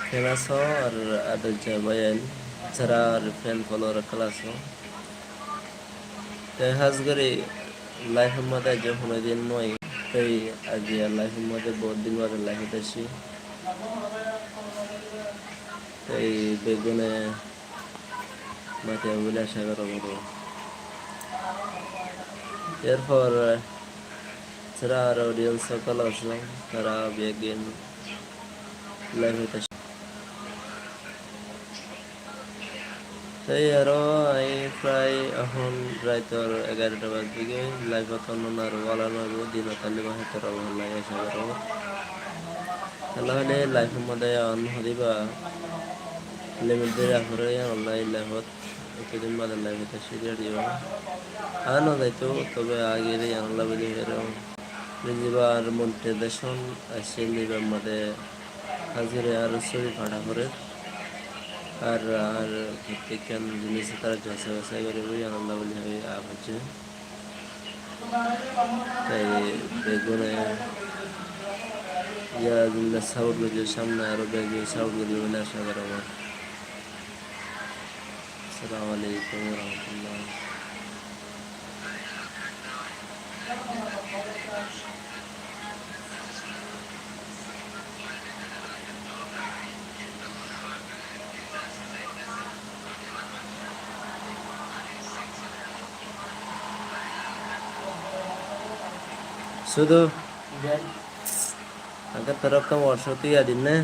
Fenaso or ada jabayan cara fan follow rakalaso te hasgari life mada যখন দিন নয় তাই আগে লাইফ মধ্যে বহুত দিন বাদে লাইফ আসি তাই বেগুনে মাঠে বলে আশা করা বড় এরপর যারা আর অডিয়েন্স সকল আসলো তারা বেগিন লাইফ তাই আরো এই প্রায় এখন রাইতর 11টা বাজে লাইভ তখন আর বলা নয় দিন তাহলে হয়তো ভালো লাগে আশা করো তাহলে লাইফের মধ্যে অন হদিবা লিমিট দিয়ে রাখরে অনলাইন লাইভত এতদিন বাদে লাইভতে সিরিয়াল দিব আনো যাইতো তবে আগে আনলা বলি এরকম নিজেবার মনিটাইজেশন আসে নিবার মধ্যে হাজিরে আর ছবি ফাটা করে আর প্রত্যেকজন জিনিস তারা যাচাই বাছাই করে বই আনন্দ বলি হবে আপ হচ্ছে তাই বেগুনে ইয়া জিনিস সাউথগুলো সামনে আরো বেগুন সাউথগুলি বলে আশা করা আমার আসসালামু আলাইকুম রহমতুল্লাহ শুধু agar terapkan workshop ya dinne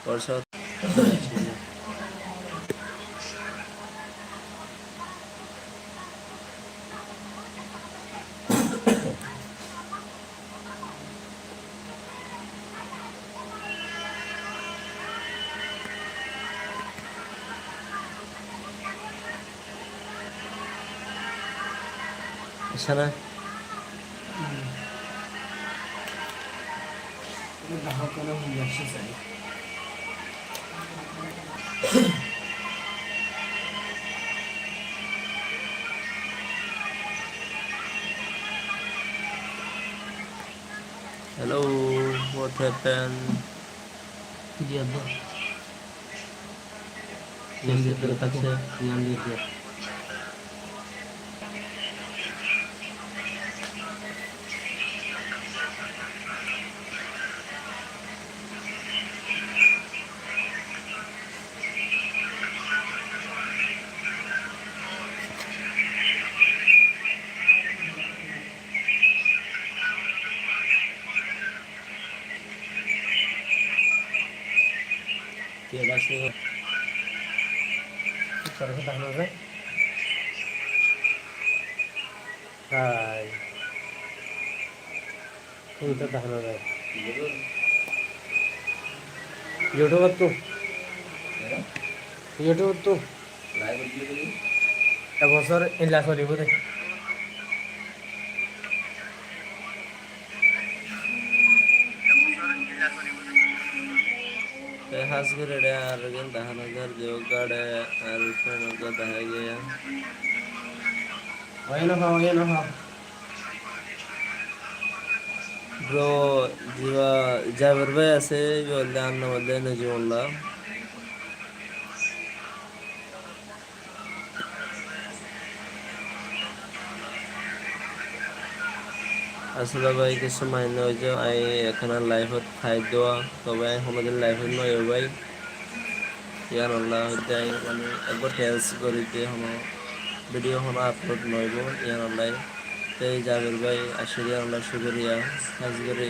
workshop sana hello what happened dia tuh yang di dekat saya yang dia dia masih cara kita nol hai ini tuh dah nol YouTube tuh YouTube tuh live video ini এবছর in-law চলিব দে hasgare de argan dahanagar jogade alfen ga dahage ওই না bro jiwa jaber bhai ase bolde anna bolde najimullah আসলে ভাই কিছু মাইনে হয়ে যাও আই এখানে লাইফত খাই দেওয়া তবে আমাদের লাইফত নয় ভাই ইয়ার আল্লাহ হইতে মানে একবার টেলস করে দিয়ে হলো ভিডিও হলো আপলোড নইব ইয়ার আল্লাহ তাই জাবের ভাই আসলে আল্লাহ শুকরিয়া কাজ করে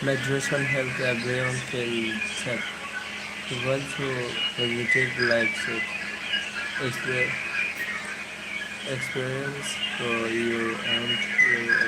Meditation helps everyone feel safe. To go through positive life experience for you and your